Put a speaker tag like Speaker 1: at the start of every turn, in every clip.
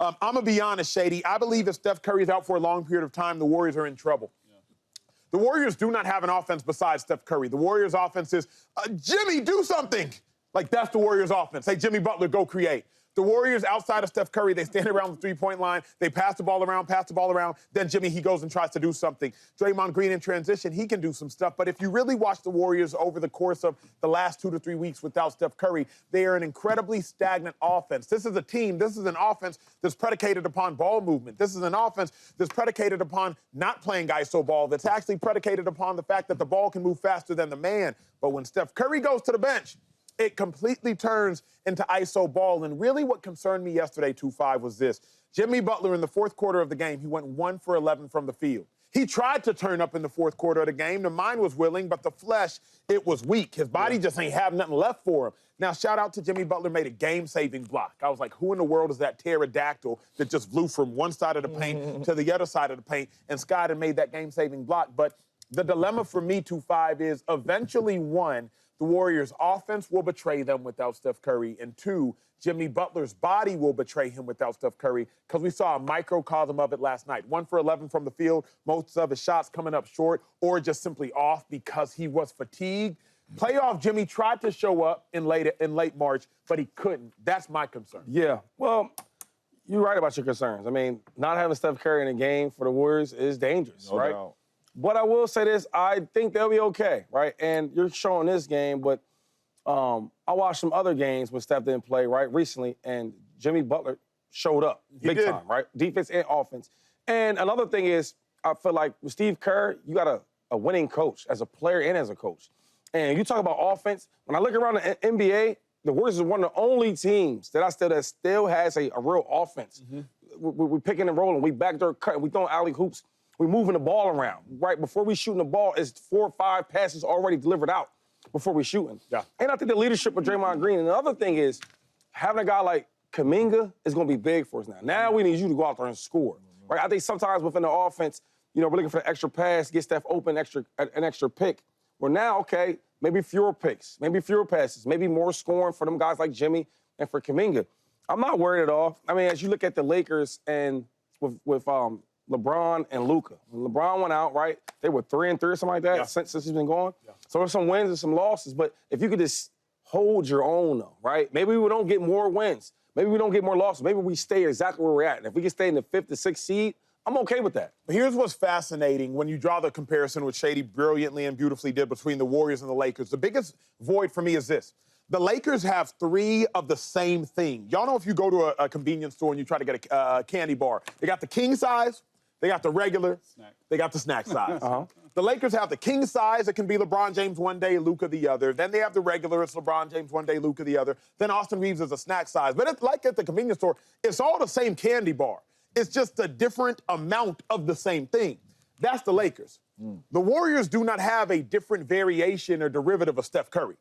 Speaker 1: I'm going to be honest, Shady. I believe if Steph Curry is out for a long period of time, the Warriors are in trouble. The Warriors do not have an offense besides Steph Curry. The Warriors' offense is, Jimmy, do something. Like, that's the Warriors' offense. Hey, Jimmy Butler, go create. The Warriors, outside of Steph Curry, they stand around the three-point line. They pass the ball around. Then Jimmy, he goes and tries to do something. Draymond Green in transition, he can do some stuff. But if you really watch the Warriors over the course of the last 2 to 3 weeks without Steph Curry, they are an incredibly stagnant offense. This is a team, this is an offense that's predicated upon ball movement. This is an offense that's predicated upon not playing ISO ball, that's actually predicated upon the fact that the ball can move faster than the man. But when Steph Curry goes to the bench, it completely turns into ISO ball. And really what concerned me yesterday, 2-5, was this. Jimmy Butler in the fourth quarter of the game, he went 1 for 11 from the field. He tried to turn up in the fourth quarter of the game. The mind was willing, but the flesh, it was weak. His body just ain't have nothing left for him. Now, shout out to Jimmy Butler, made a game-saving block. I was like, who in the world is that pterodactyl that just flew from one side of the paint to the other side of the paint and skied and made that game-saving block? But the dilemma for me, 2-5, is eventually, one, the Warriors' offense will betray them without Steph Curry, and 2, Jimmy Butler's body will betray him without Steph Curry, because we saw a microcosm of it last night. 1 for 11 from the field, most of his shots coming up short or just simply off because he was fatigued. Playoff Jimmy tried to show up in late March, but he couldn't. That's my concern.
Speaker 2: Yeah, well, you're right about your concerns. I mean, not having Steph Curry in a game for the Warriors is dangerous, right?
Speaker 3: Doubt.
Speaker 2: But I will say this, I think they'll be okay, right? And you're showing this game, but I watched some other games when Steph didn't play, right, recently, and Jimmy Butler showed up big time, right? Defense and offense. And another thing is, I feel like with Steve Kerr, you got a winning coach as a player and as a coach. And you talk about offense, when I look around the NBA, the Warriors are one of the only teams that still has a real offense. We're picking and rolling, we backdoor cutting, we throwing alley hoops. We're moving the ball around, right? Before we shooting the ball, it's 4 or 5 passes already delivered out before we shooting.
Speaker 1: Yeah.
Speaker 2: And I think the leadership of Draymond Green. And the other thing is, having a guy like Kuminga is going to be big for us now. Now we need you to go out there and score, right? I think sometimes within the offense, you know, we're looking for the extra pass, get Steph open, an extra pick. Well, now, okay, maybe fewer picks, maybe fewer passes, maybe more scoring for them guys like Jimmy and for Kuminga. I'm not worried at all. I mean, as you look at the Lakers and with LeBron and Luka. When LeBron went out, right, they were 3-3 or something like that since he's been gone. So there's some wins and some losses, but if you could just hold your own, though, right? Maybe we don't get more wins. Maybe we don't get more losses. Maybe we stay exactly where we're at. And if we can stay in the 5th to 6th seed, I'm okay with that.
Speaker 1: Here's what's fascinating when you draw the comparison, which Shady brilliantly and beautifully did, between the Warriors and the Lakers. The biggest void for me is this. The Lakers have 3 of the same thing. Y'all know if you go to a convenience store and you try to get a candy bar, they got the king size, they got the regular, they got the snack size. The Lakers have the king size. It can be LeBron James one day, Luka the other. Then they have the regular. It's LeBron James one day, Luka the other. Then Austin Reeves is a snack size. But it's like at the convenience store, it's all the same candy bar. It's just a different amount of the same thing. That's the Lakers. The Warriors do not have a different variation or derivative of Steph Curry.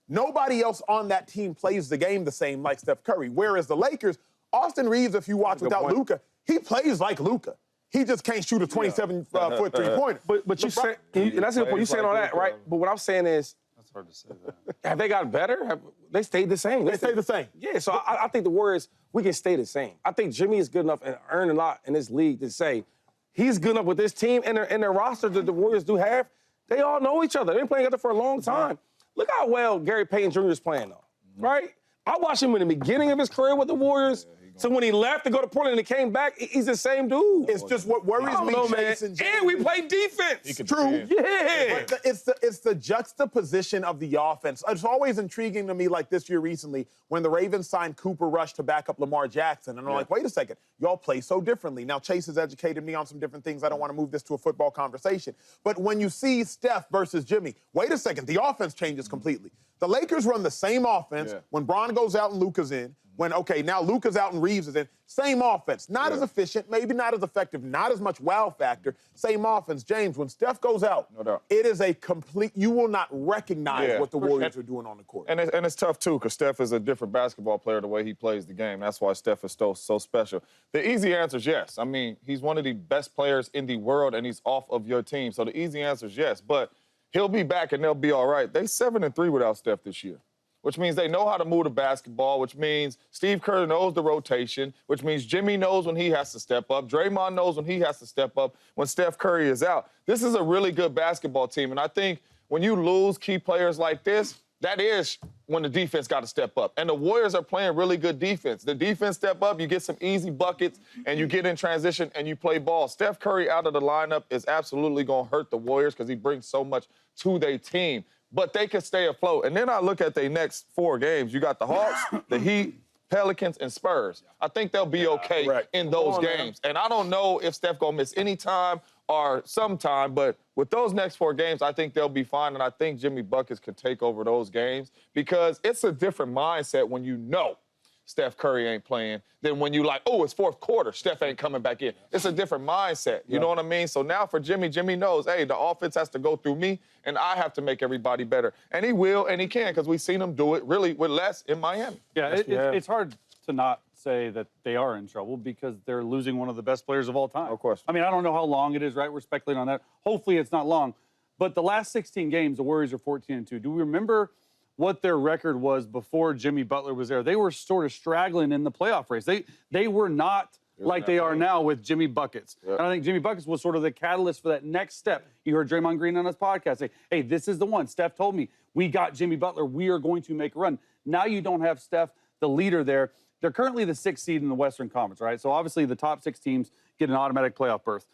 Speaker 1: Nobody else on that team plays the game the same like Steph Curry. Whereas the Lakers, Austin Reeves, if you watch without Luka, he plays like Luka. He just can't shoot a 27-foot three-pointer.
Speaker 2: But you say, and that's the point. You saying all that, right? But what I'm saying is,
Speaker 3: that's hard to say that.
Speaker 2: Have they got better? They stayed the same.
Speaker 1: They stayed the same.
Speaker 2: Yeah, so I think the Warriors, we can stay the same. I think Jimmy is good enough and earned a lot in this league to say he's good enough with this team and their roster that the Warriors do have. They all know each other. They've been playing together for a long time. Look how well Gary Payton Jr. is playing, though, right? I watched him in the beginning of his career with the Warriors. So when he left to go to Portland and he came back, he's the same dude.
Speaker 1: It's just what worries me, Jason.
Speaker 2: And we play defense.
Speaker 1: True.
Speaker 2: Yeah.
Speaker 1: But it's the juxtaposition of the offense. It's always intriguing to me, like this year recently, when the Ravens signed Cooper Rush to back up Lamar Jackson. And I'm like, wait a second, y'all play so differently. Now, Chase has educated me on some different things. I don't want to move this to a football conversation. But when you see Steph versus Jimmy, wait a second, the offense changes completely. The Lakers run the same offense when Bron goes out and Luka's in. When, okay, now Luka's out and Reeves is in. Same offense. Not as efficient, maybe not as effective, not as much wow factor. Same offense. James, when Steph goes out, it is a complete, you will not recognize what the Warriors are doing on the court.
Speaker 3: And it's tough, too, because Steph is a different basketball player the way he plays the game. That's why Steph is so special. The easy answer is yes. I mean, he's one of the best players in the world, and he's off of your team. So the easy answer is yes. But he'll be back, and they'll be all right. They 7-3 without Steph this year. which means they know how to move the basketball, which means Steve Kerr knows the rotation, which means Jimmy knows when he has to step up. Draymond knows when he has to step up when Steph Curry is out. This is a really good basketball team, and I think when you lose key players like this, that is when the defense got to step up. And the Warriors are playing really good defense. The defense step up, you get some easy buckets, and you get in transition and you play ball. Steph Curry out of the lineup is absolutely going to hurt the Warriors because he brings so much to their team. But they can stay afloat. And then I look at their next 4 games. You got the Hawks, the Heat, Pelicans, and Spurs. I think they'll be okay in those games. And I don't know if Steph going to miss any time or some time, but with those next 4 games, I think they'll be fine. And I think Jimmy Buckets can take over those games because it's a different mindset when you know Steph Curry ain't playing than when you like, oh, it's fourth quarter, Steph ain't coming back in. It's a different mindset, you know what I mean? So now for Jimmy, Jimmy knows, hey, the offense has to go through me, and I have to make everybody better. And he will, and he can, because we've seen him do it really with less in Miami.
Speaker 4: Yeah, it's hard to not say that they are in trouble because they're losing one of the best players of all time.
Speaker 3: Of course.
Speaker 4: I mean, I don't know how long it is, right? We're speculating on that. Hopefully it's not long. But the last 16 games, the Warriors are 14-2. Do we remember what their record was before Jimmy Butler was there? They were sort of straggling in the playoff race. They were not like they are now with Jimmy Buckets. And I think Jimmy Buckets was sort of the catalyst for that next step. You heard Draymond Green on his podcast say, hey, this is the one. Steph told me, we got Jimmy Butler. We are going to make a run. Now you don't have Steph, the leader there. They're currently the 6th seed in the Western Conference, right? So obviously the top 6 teams get an automatic playoff berth.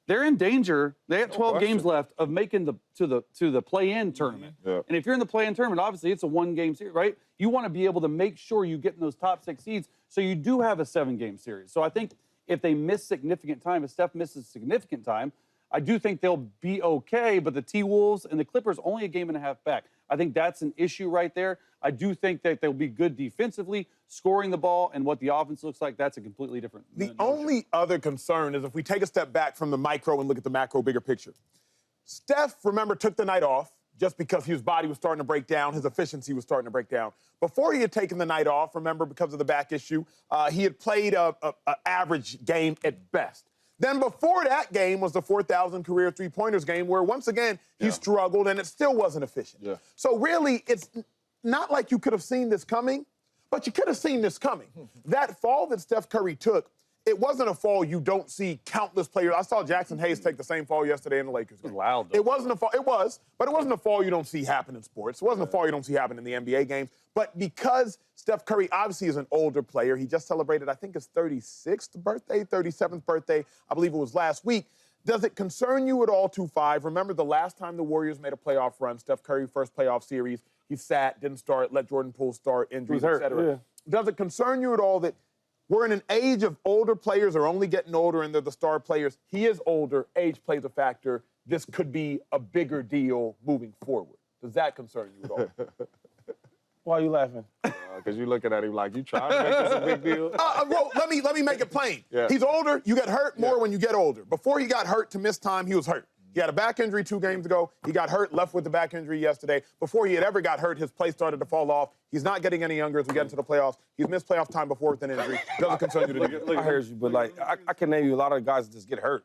Speaker 4: They're in danger. They have 12 games left of making to the play-in tournament. And if you're in the play-in tournament, obviously it's a 1-game series, right? You want to be able to make sure you get in those top 6 seeds so you do have a 7-game series. So I think if they miss significant time, if Steph misses significant time, I do think they'll be okay, but the T-Wolves and the Clippers only a game and a half back. I think that's an issue right there. I do think that they'll be good defensively, scoring the ball, and what the offense looks like, that's a completely different.
Speaker 1: The only other concern is if we take a step back from the micro and look at the macro, bigger picture. Steph, remember, took the night off just because his body was starting to break down, his efficiency was starting to break down. Before he had taken the night off, remember, because of the back issue, he had played an average game at best. Then before that game was the 4,000 career three-pointers game where, once again, he struggled and it still wasn't efficient. So really, it's not like you could have seen this coming, but you could have seen this coming. That fall that Steph Curry took, it wasn't a fall you don't see countless players. I saw Jackson Hayes take the same fall yesterday in the Lakers game.
Speaker 4: Loud, though.
Speaker 1: It wasn't a fall. It was, but it wasn't a fall you don't see happen in sports. It wasn't a fall you don't see happen in the NBA games. But because Steph Curry obviously is an older player, he just celebrated, I think, his 36th birthday, 37th birthday, I believe it was last week. Does it concern you at all, 2-5? Remember the last time the Warriors made a playoff run, Steph Curry, first playoff series, he sat, didn't start, let Jordan Poole start, injuries, et cetera. Does it concern you at all that we're in an age of older players are only getting older and they're the star players? He is older. Age plays a factor. This could be a bigger deal moving forward. Does that concern you at all?
Speaker 2: Why are you laughing?
Speaker 3: Because you're looking at him like, you trying to make this a big deal?
Speaker 1: Well, let me make it plain. He's older. You get hurt more when you get older. Before he got hurt to miss time, he was hurt. He had a back injury 2 games ago. He got hurt, left with the back injury yesterday. Before he had ever got hurt, his play started to fall off. He's not getting any younger as we get into the playoffs. He's missed playoff time before with an injury. Doesn't concern you to do.
Speaker 2: I heard you, but like I can name you a lot of guys that just get hurt.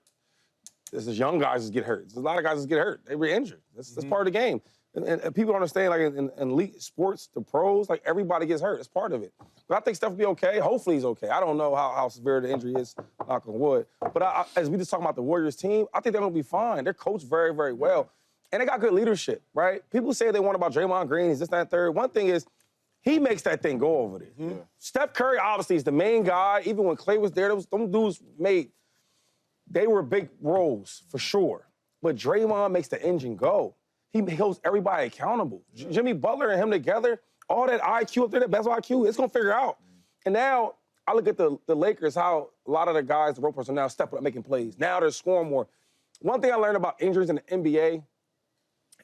Speaker 2: This is young guys that get hurt. There's a lot of guys that get hurt. They were injured. That's part of the game. And people don't understand, like in elite sports, the pros, like everybody gets hurt. It's part of it. But I think Steph will be okay. Hopefully he's okay. I don't know how severe the injury is, knock on wood. But as we just talking about the Warriors team, I think they're going to be fine. They're coached very, very well. And they got good leadership, right? People say they want about Draymond Green, he's this, that, and third. One thing is, he makes that thing go over there. Steph Curry, obviously, is the main guy. Even when Klay was there, them dudes they were big roles, for sure. But Draymond makes the engine go. He holds everybody accountable. Jimmy Butler and him together, all that IQ up there, that basketball IQ, it's going to figure out. And now I look at the Lakers, how a lot of the guys, the role players, are now stepping up making plays. Now they're scoring more. One thing I learned about injuries in the NBA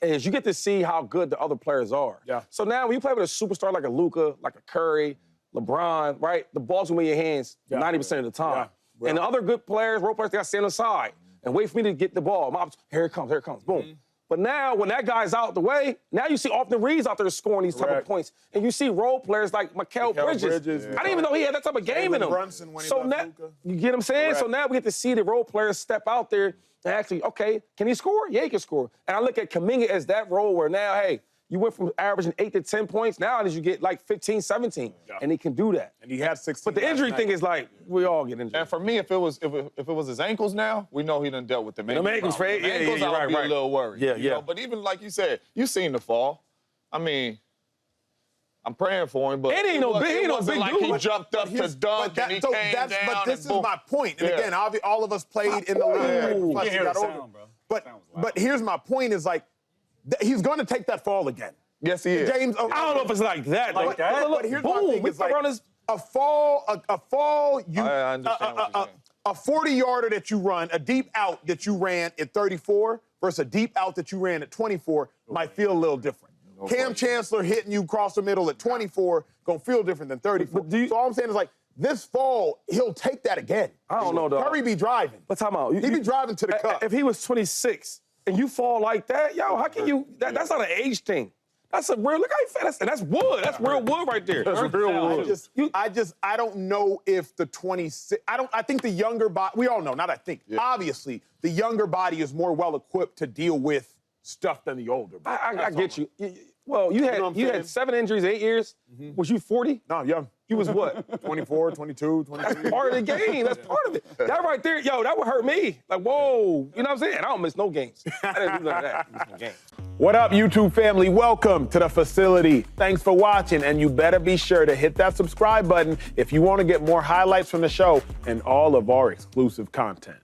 Speaker 2: is you get to see how good the other players are. So now when you play with a superstar like a Luka, like a Curry, LeBron, right, the ball's going to be in your hands 90% of the time. And the other good players, role players, they got to stand aside and wait for me to get the ball. Here it comes, boom. But now, when that guy's out the way, now you see Austin Reeves out there scoring these type of points. And you see role players like Mikal Bridges. I didn't even know he had that type of game in him. So now, you get what I'm saying? So now we get to see the role players step out there and actually, okay, can he score? Yeah, he can score. And I look at Kuminga as that role where now, hey, You went from averaging 8 to 10 points. Now you get like 15, 17, and he can do that.
Speaker 1: And he had 16.
Speaker 2: But the injury thing is like, we all get injured.
Speaker 3: And for me, if it was his ankles now, we know he done dealt with them ankles.
Speaker 2: ankles,
Speaker 3: problems.
Speaker 2: yeah,
Speaker 3: Ankles,
Speaker 2: yeah,
Speaker 3: I would
Speaker 2: right,
Speaker 3: be
Speaker 2: right.
Speaker 3: a little worried.
Speaker 2: Yeah,
Speaker 3: you
Speaker 2: yeah.
Speaker 3: know? But even like you said, you seen the fall. I mean, I'm praying for him, but
Speaker 2: And he ain't no big- he ain't no
Speaker 3: wasn't
Speaker 2: big
Speaker 3: like
Speaker 2: dude.
Speaker 3: he jumped up to dunk and he came down.
Speaker 1: But this is
Speaker 3: boom.
Speaker 1: my point. And
Speaker 3: Yeah.
Speaker 1: again, all of us played in the league.
Speaker 4: You
Speaker 1: Plus
Speaker 4: can't
Speaker 1: he
Speaker 4: hear
Speaker 1: got
Speaker 4: the
Speaker 1: older.
Speaker 4: sound, bro.
Speaker 1: But here's my point: is like he's going to take that fall again.
Speaker 3: Yes, he is.
Speaker 1: James,
Speaker 2: I don't know if it's like that.
Speaker 1: But,
Speaker 2: though.
Speaker 1: but here's
Speaker 2: boom,
Speaker 1: my thing:
Speaker 2: we
Speaker 1: is like
Speaker 2: around this.
Speaker 1: a fall.
Speaker 3: I understand what you're saying.
Speaker 1: A 40-yarder that you run, a deep out that you ran at 34 versus a deep out that you ran at 24 might feel a little different. Cam Chancellor hitting you across the middle at 24 gonna feel different than 34. So all I'm saying is like this fall he'll take that again.
Speaker 2: I don't know, dog.
Speaker 1: Curry be driving.
Speaker 2: But time out.
Speaker 1: He be driving to the cup.
Speaker 2: If he was 26 and you fall like that, yo, how can you? That's not an age thing. That's a real. Look how he fell. That's wood. That's real wood right there. That's real wood.
Speaker 1: I don't know if the 26. I think the younger body. We all know. Not I think. Yeah. Obviously, the younger body is more well equipped to deal with stuff than the older body.
Speaker 2: I get you. Well, you had 7 injuries, 8 years. Was you 40?
Speaker 1: No, young.
Speaker 2: You was what?
Speaker 1: 24, 22, 23.
Speaker 2: That's part of the game. That's part of it. That right there, yo, that would hurt me. Like, whoa. You know what I'm saying? I don't miss no games. I didn't do none of that. I miss no games.
Speaker 1: What up, YouTube family? Welcome to the facility. Thanks for watching, and you better be sure to hit that subscribe button if you want to get more highlights from the show and all of our exclusive content.